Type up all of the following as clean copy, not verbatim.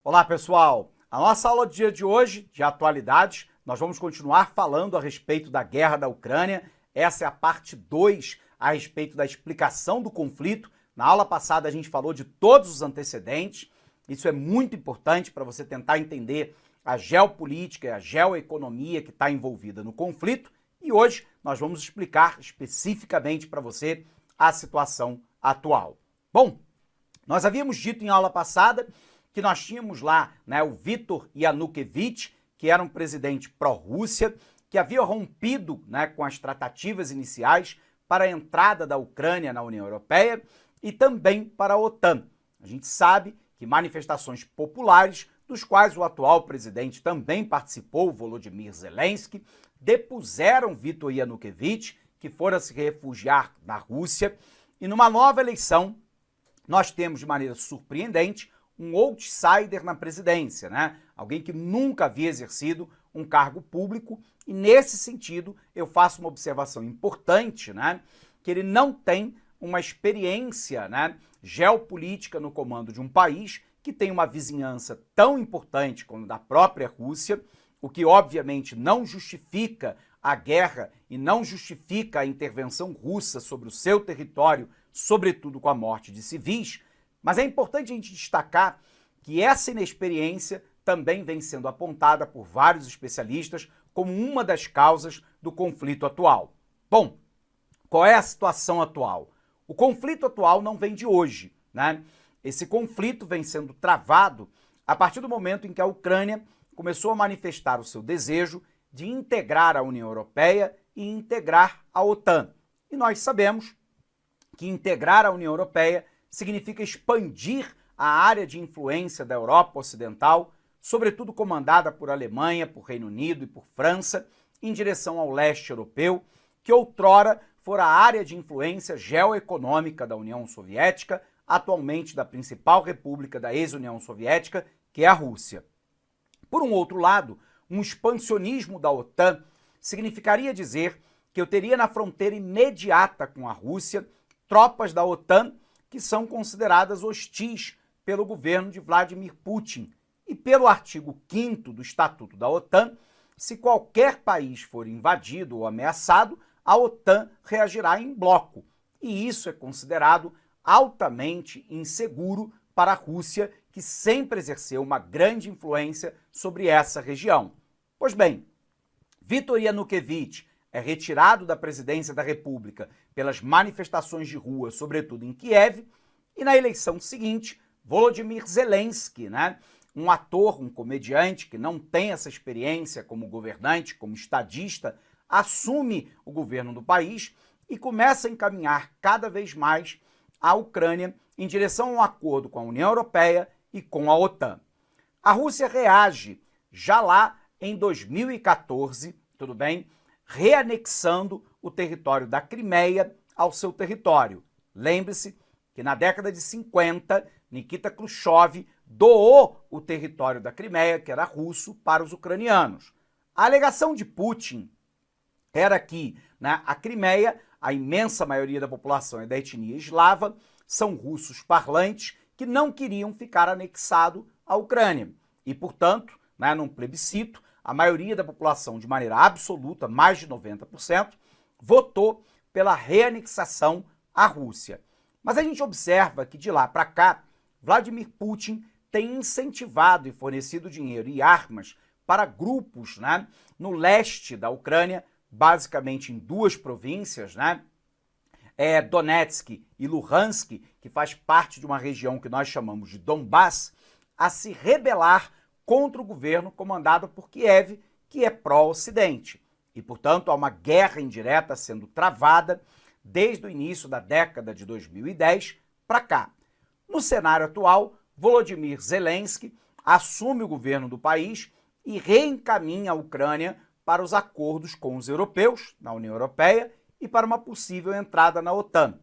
Olá, pessoal! A nossa aula do dia de hoje, de atualidades, nós vamos continuar falando a respeito da guerra da Ucrânia. Essa é a parte 2 a respeito da explicação do conflito. Na aula passada a gente falou de todos os antecedentes. Isso é muito importante para você tentar entender a geopolítica e a geoeconomia que está envolvida no conflito. E hoje nós vamos explicar especificamente para você a situação atual. Bom, nós havíamos dito em aula passada que nós tínhamos lá o Viktor Yanukovych, que era um presidente pró-Rússia, que havia rompido com as tratativas iniciais para a entrada da Ucrânia na União Europeia e também para a OTAN. A gente sabe que manifestações populares, dos quais o atual presidente também participou, Volodymyr Zelensky, depuseram Viktor Yanukovych, que fora se refugiar na Rússia, e numa nova eleição nós temos de maneira surpreendente um outsider na presidência, Alguém que nunca havia exercido um cargo público, e nesse sentido eu faço uma observação importante, Que ele não tem uma experiência, geopolítica no comando de um país que tem uma vizinhança tão importante como da própria Rússia, o que obviamente não justifica a guerra e não justifica a intervenção russa sobre o seu território, sobretudo com a morte de civis. Mas é importante a gente destacar que essa inexperiência também vem sendo apontada por vários especialistas como uma das causas do conflito atual. Bom, qual é a situação atual? O conflito atual não vem de hoje, Esse conflito vem sendo travado a partir do momento em que a Ucrânia começou a manifestar o seu desejo de integrar a União Europeia e integrar a OTAN. E nós sabemos que integrar a União Europeia significa expandir a área de influência da Europa Ocidental, sobretudo comandada por Alemanha, por Reino Unido e por França, em direção ao leste europeu, que outrora fora a área de influência geoeconômica da União Soviética, atualmente da principal república da ex-União Soviética, que é a Rússia. Por um outro lado, um expansionismo da OTAN significaria dizer que eu teria na fronteira imediata com a Rússia tropas da OTAN que são consideradas hostis pelo governo de Vladimir Putin. E pelo artigo 5º do Estatuto da OTAN, se qualquer país for invadido ou ameaçado, a OTAN reagirá em bloco. E isso é considerado altamente inseguro para a Rússia, que sempre exerceu uma grande influência sobre essa região. Pois bem, Viktor Yanukovych é retirado da presidência da República pelas manifestações de rua, sobretudo em Kiev, e na eleição seguinte, Volodymyr Zelensky, um ator, um comediante que não tem essa experiência como governante, como estadista, assume o governo do país e começa a encaminhar cada vez mais a Ucrânia em direção a um acordo com a União Europeia e com a OTAN. A Rússia reage já lá em 2014, tudo bem? Reanexando o território da Crimeia ao seu território. Lembre-se que na década de 50, Nikita Khrushchev doou o território da Crimeia, que era russo, para os ucranianos. A alegação de Putin era que a Crimeia, a imensa maioria da população é da etnia eslava, são russos parlantes que não queriam ficar anexado à Ucrânia. E, portanto, num plebiscito, a maioria da população, de maneira absoluta, mais de 90%, votou pela reanexação à Rússia. Mas a gente observa que de lá para cá, Vladimir Putin tem incentivado e fornecido dinheiro e armas para grupos no leste da Ucrânia, basicamente em duas províncias, Donetsk e Luhansk, que faz parte de uma região que nós chamamos de Donbass, a se rebelar contra o governo comandado por Kiev, que é pró-Ocidente. E, portanto, há uma guerra indireta sendo travada desde o início da década de 2010 para cá. No cenário atual, Volodymyr Zelensky assume o governo do país e reencaminha a Ucrânia para os acordos com os europeus, na União Europeia, e para uma possível entrada na OTAN.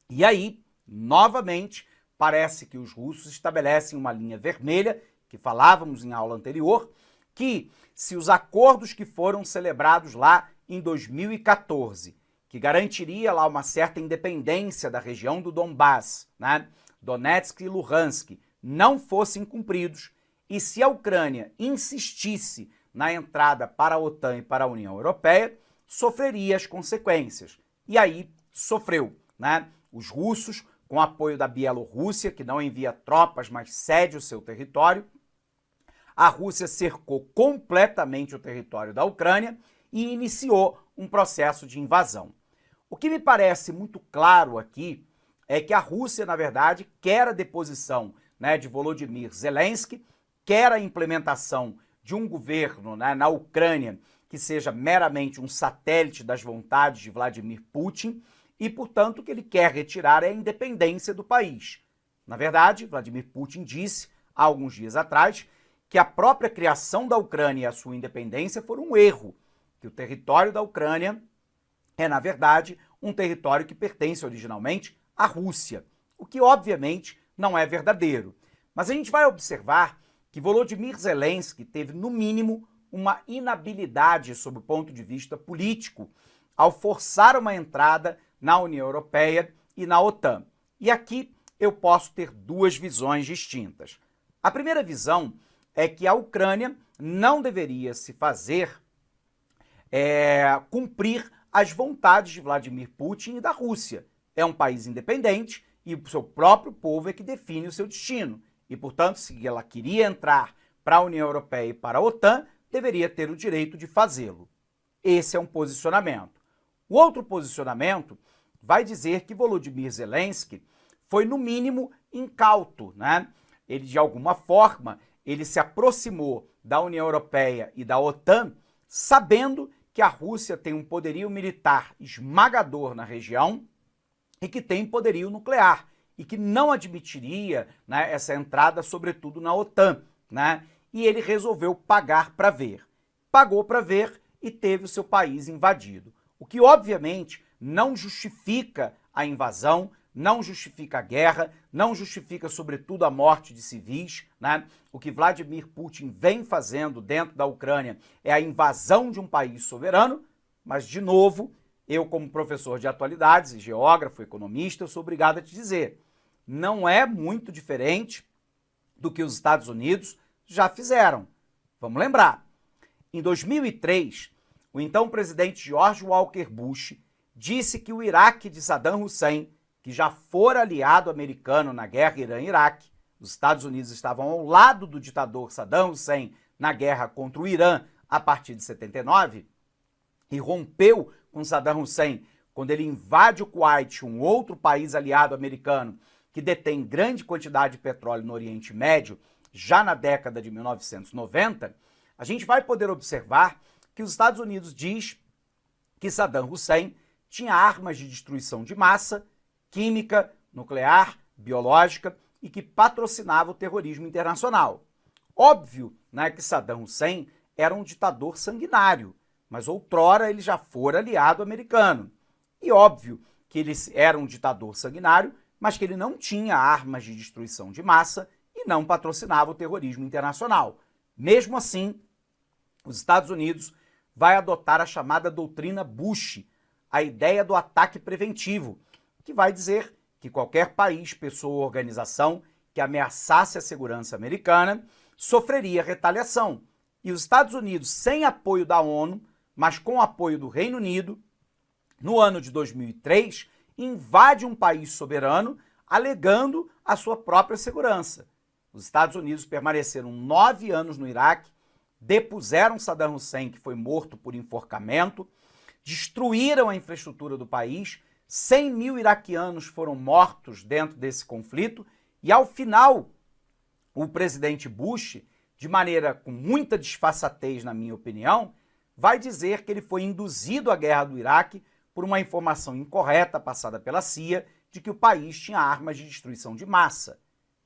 E aí, novamente, parece que os russos estabelecem uma linha vermelha, que falávamos em aula anterior, que se os acordos que foram celebrados lá em 2014, que garantiria lá uma certa independência da região do Donbass, Donetsk e Luhansk, não fossem cumpridos, e se a Ucrânia insistisse na entrada para a OTAN e para a União Europeia, sofreria as consequências. E aí sofreu, né? Os russos, com apoio da Bielorrússia, que não envia tropas, mas cede o seu território, a Rússia cercou completamente o território da Ucrânia e iniciou um processo de invasão. O que me parece muito claro aqui é que a Rússia, na verdade, quer a deposição, né, de Volodymyr Zelensky, quer a implementação de um governo, né, na Ucrânia que seja meramente um satélite das vontades de Vladimir Putin e, portanto, que ele quer retirar a independência do país. Na verdade, Vladimir Putin disse, há alguns dias atrás, que a própria criação da Ucrânia e a sua independência foram um erro, que o território da Ucrânia é, na verdade, um território que pertence originalmente à Rússia, o que, obviamente, não é verdadeiro. Mas a gente vai observar que Volodymyr Zelensky teve, no mínimo, uma inabilidade sob o ponto de vista político ao forçar uma entrada na União Europeia e na OTAN. E aqui eu posso ter duas visões distintas. A primeira visão é que a Ucrânia não deveria se fazer cumprir as vontades de Vladimir Putin e da Rússia. É um país independente e o seu próprio povo é que define o seu destino. E, portanto, se ela queria entrar para a União Europeia e para a OTAN, deveria ter o direito de fazê-lo. Esse é um posicionamento. O outro posicionamento vai dizer que Volodymyr Zelensky foi, no mínimo, incauto, né? Ele, de alguma forma, ele se aproximou da União Europeia e da OTAN, sabendo que a Rússia tem um poderio militar esmagador na região e que tem poderio nuclear e que não admitiria, né, essa entrada, sobretudo na OTAN, né? E ele resolveu pagar para ver. Pagou para ver e teve o seu país invadido. O que, obviamente, não justifica a invasão, não justifica a guerra, não justifica, sobretudo, a morte de civis, né? O que Vladimir Putin vem fazendo dentro da Ucrânia é a invasão de um país soberano, mas, de novo, eu, como professor de atualidades, geógrafo, economista, eu sou obrigado a te dizer, não é muito diferente do que os Estados Unidos já fizeram. Vamos lembrar, em 2003, o então presidente George Walker Bush disse que o Iraque de Saddam Hussein, que já fora aliado americano na guerra Irã-Iraque, os Estados Unidos estavam ao lado do ditador Saddam Hussein na guerra contra o Irã a partir de 79, e rompeu com Saddam Hussein quando ele invade o Kuwait, um outro país aliado americano que detém grande quantidade de petróleo no Oriente Médio, já na década de 1990, a gente vai poder observar que os Estados Unidos diz que Saddam Hussein tinha armas de destruição de massa, química, nuclear, biológica e que patrocinava o terrorismo internacional. Óbvio, né, que Saddam Hussein era um ditador sanguinário, mas outrora ele já fora aliado americano. E óbvio que ele era um ditador sanguinário, mas que ele não tinha armas de destruição de massa e não patrocinava o terrorismo internacional. Mesmo assim, os Estados Unidos vai adotar a chamada doutrina Bush, a ideia do ataque preventivo, que vai dizer que qualquer país, pessoa ou organização que ameaçasse a segurança americana sofreria retaliação. E os Estados Unidos, sem apoio da ONU, mas com apoio do Reino Unido, no ano de 2003, invade um país soberano alegando a sua própria segurança. Os Estados Unidos permaneceram 9 anos no Iraque, depuseram Saddam Hussein, que foi morto por enforcamento, destruíram a infraestrutura do país, 100 mil iraquianos foram mortos dentro desse conflito e, ao final, o presidente Bush, de maneira com muita disfarçatez, na minha opinião, vai dizer que ele foi induzido à guerra do Iraque por uma informação incorreta passada pela CIA de que o país tinha armas de destruição de massa.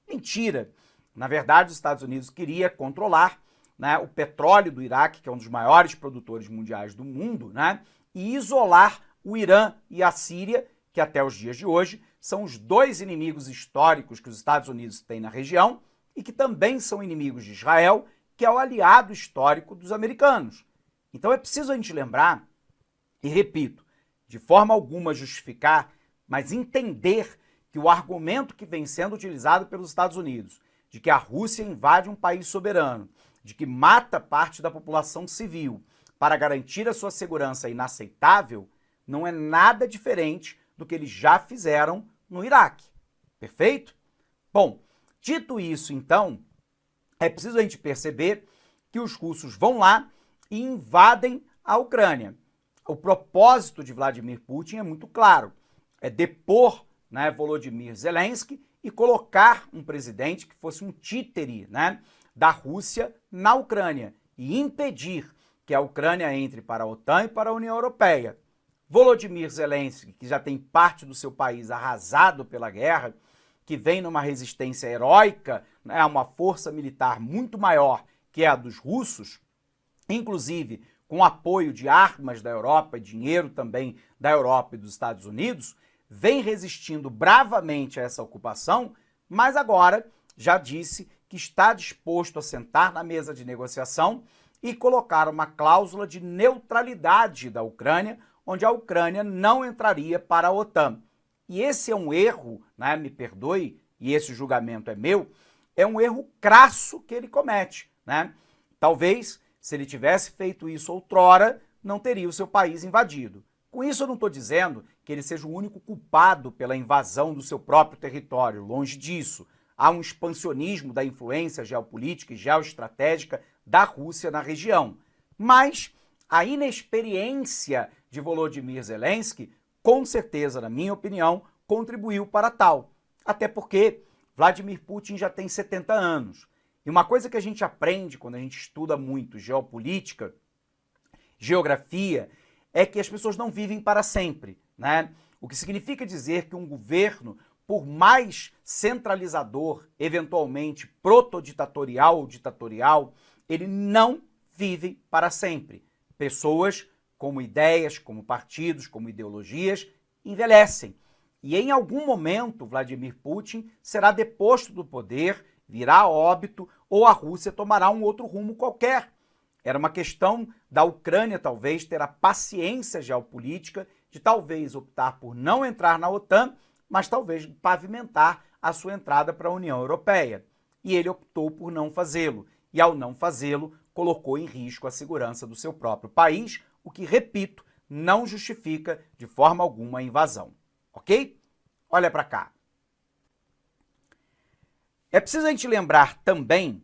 Mentira! Na verdade, os Estados Unidos queria controlar, né, o petróleo do Iraque, que é um dos maiores produtores mundiais do mundo, né, e isolar o Irã e a Síria, que até os dias de hoje são os dois inimigos históricos que os Estados Unidos têm na região e que também são inimigos de Israel, que é o aliado histórico dos americanos. Então é preciso a gente lembrar, e repito, de forma alguma justificar, mas entender que o argumento que vem sendo utilizado pelos Estados Unidos de que a Rússia invade um país soberano, de que mata parte da população civil para garantir a sua segurança inaceitável, não é nada diferente do que eles já fizeram no Iraque. Perfeito? Bom, dito isso, então, é preciso a gente perceber que os russos vão lá e invadem a Ucrânia. O propósito de Vladimir Putin é muito claro, é depor, né, Volodymyr Zelensky e colocar um presidente que fosse um títere, né, da Rússia na Ucrânia e impedir que a Ucrânia entre para a OTAN e para a União Europeia. Volodymyr Zelensky, que já tem parte do seu país arrasado pela guerra, que vem numa resistência heróica, né, a uma força militar muito maior que é a dos russos, inclusive com apoio de armas da Europa e dinheiro também da Europa e dos Estados Unidos, vem resistindo bravamente a essa ocupação, mas agora já disse que está disposto a sentar na mesa de negociação e colocar uma cláusula de neutralidade da Ucrânia, onde a Ucrânia não entraria para a OTAN. E esse é um erro, né, me perdoe, e esse julgamento é meu, é um erro crasso que ele comete, né? Talvez, se ele tivesse feito isso outrora, não teria o seu país invadido. Com isso eu não estou dizendo que ele seja o único culpado pela invasão do seu próprio território, longe disso. Há um expansionismo da influência geopolítica e geoestratégica da Rússia na região. Mas a inexperiência de Volodymyr Zelensky, com certeza, na minha opinião, contribuiu para tal. Até porque Vladimir Putin já tem 70 anos. E uma coisa que a gente aprende quando a gente estuda muito geopolítica, geografia, é que as pessoas não vivem para sempre, né? O que significa dizer que um governo, por mais centralizador, eventualmente protoditatorial ou ditatorial, ele não vive para sempre. Pessoas como ideias, como partidos, como ideologias, envelhecem. E em algum momento, Vladimir Putin será deposto do poder, virá a óbito, ou a Rússia tomará um outro rumo qualquer. Era uma questão da Ucrânia, talvez, ter a paciência geopolítica de talvez optar por não entrar na OTAN, mas talvez pavimentar a sua entrada para a União Europeia. E ele optou por não fazê-lo. E ao não fazê-lo, colocou em risco a segurança do seu próprio país, o que, repito, não justifica de forma alguma a invasão. Ok? Olha para cá. É preciso a gente lembrar também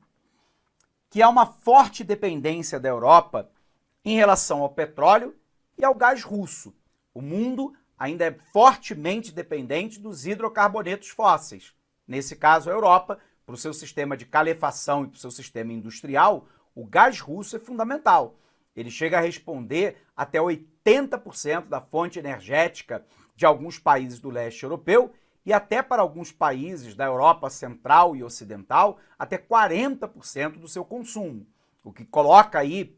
que há uma forte dependência da Europa em relação ao petróleo e ao gás russo. O mundo ainda é fortemente dependente dos hidrocarbonetos fósseis. Nesse caso, a Europa, para o seu sistema de calefação e para o seu sistema industrial, o gás russo é fundamental. Ele chega a responder até 80% da fonte energética de alguns países do leste europeu e até para alguns países da Europa Central e Ocidental, até 40% do seu consumo. O que coloca aí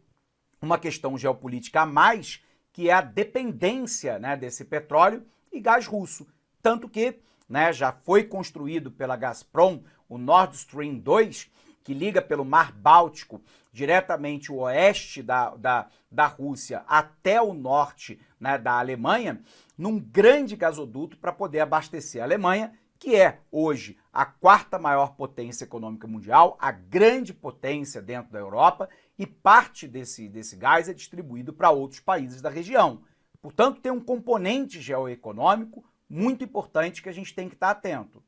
uma questão geopolítica a mais, que é a dependência, né, desse petróleo e gás russo. Tanto que, né, já foi construído pela Gazprom o Nord Stream 2, que liga pelo Mar Báltico diretamente o oeste da Rússia até o norte, né, da Alemanha, num grande gasoduto para poder abastecer a Alemanha, que é hoje a quarta maior potência econômica mundial, a grande potência dentro da Europa, e parte desse gás é distribuído para outros países da região. Portanto, tem um componente geoeconômico muito importante que a gente tem que estar atento.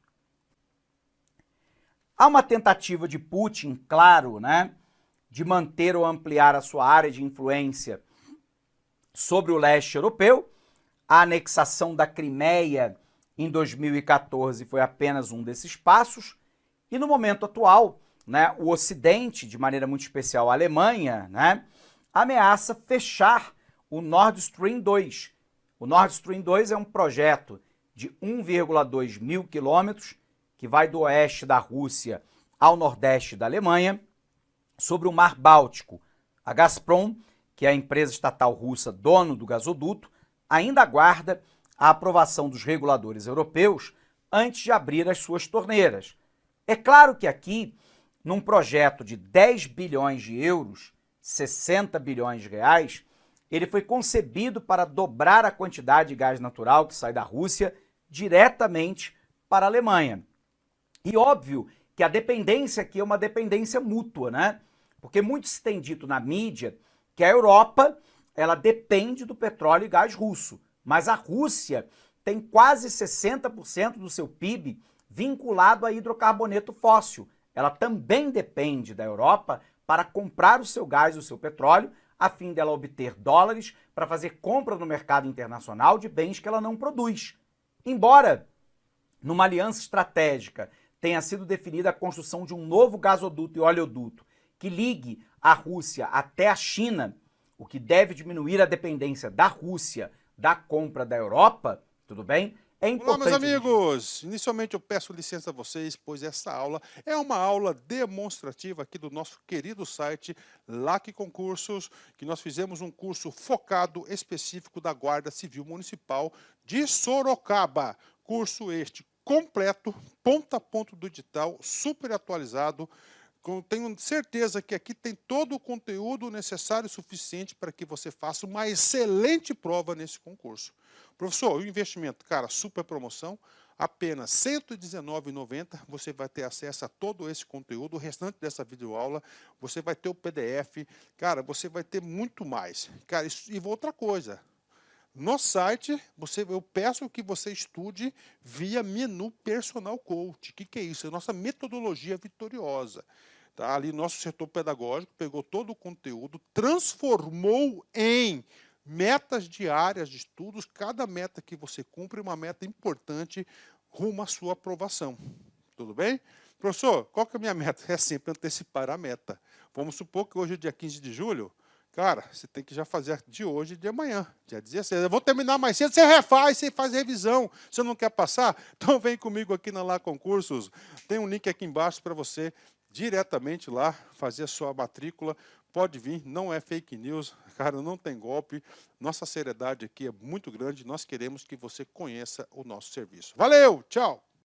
Há uma tentativa de Putin, claro, né, de manter ou ampliar a sua área de influência sobre o leste europeu. A anexação da Crimeia em 2014 foi apenas um desses passos. E no momento atual, né, o Ocidente, de maneira muito especial a Alemanha, né, ameaça fechar o Nord Stream 2. O Nord Stream 2 é um projeto de 1,2 mil quilômetros que vai do oeste da Rússia ao nordeste da Alemanha, sobre o Mar Báltico. A Gazprom, que é a empresa estatal russa dono do gasoduto, ainda aguarda a aprovação dos reguladores europeus antes de abrir as suas torneiras. É claro que aqui, num projeto de 10 bilhões de euros, 60 bilhões de reais, ele foi concebido para dobrar a quantidade de gás natural que sai da Rússia diretamente para a Alemanha. E óbvio que a dependência aqui é uma dependência mútua, né? Porque muito se tem dito na mídia que a Europa, ela depende do petróleo e gás russo, mas a Rússia tem quase 60% do seu PIB vinculado a hidrocarboneto fóssil. Ela também depende da Europa para comprar o seu gás e o seu petróleo, a fim dela obter dólares para fazer compra no mercado internacional de bens que ela não produz. Embora, numa aliança estratégica, tenha sido definida a construção de um novo gasoduto e oleoduto que ligue a Rússia até a China, o que deve diminuir a dependência da Rússia da compra da Europa, tudo bem? É importante. Olá, meus amigos! Inicialmente eu peço licença a vocês, pois essa aula é uma aula demonstrativa aqui do nosso querido site LAC Concursos, que nós fizemos um curso focado específico da Guarda Civil Municipal de Sorocaba. Curso este completo, ponto a ponto do edital, super atualizado. Tenho certeza que aqui tem todo o conteúdo necessário e suficiente para que você faça uma excelente prova nesse concurso. Professor, o investimento, cara, super promoção, apenas R$ 119,90, você vai ter acesso a todo esse conteúdo, o restante dessa videoaula, você vai ter o PDF, cara, você vai ter muito mais. Cara, e outra coisa, no site, eu peço que você estude via menu Personal Coach. O que é isso? É a nossa metodologia vitoriosa. Tá? Ali, nosso setor pedagógico pegou todo o conteúdo, transformou em metas diárias de estudos. Cada meta que você cumpre é uma meta importante rumo à sua aprovação. Tudo bem? Professor, qual que é a minha meta? É sempre antecipar a meta. Vamos supor que hoje é dia 15 de julho. Cara, você tem que já fazer de hoje e de amanhã, dia 16. Eu vou terminar mais cedo, você refaz, você faz revisão. Você não quer passar? Então vem comigo aqui na Lá Concursos. Tem um link aqui embaixo para você diretamente lá fazer a sua matrícula. Pode vir, não é fake news, cara, não tem golpe. Nossa seriedade aqui é muito grande, nós queremos que você conheça o nosso serviço. Valeu, tchau!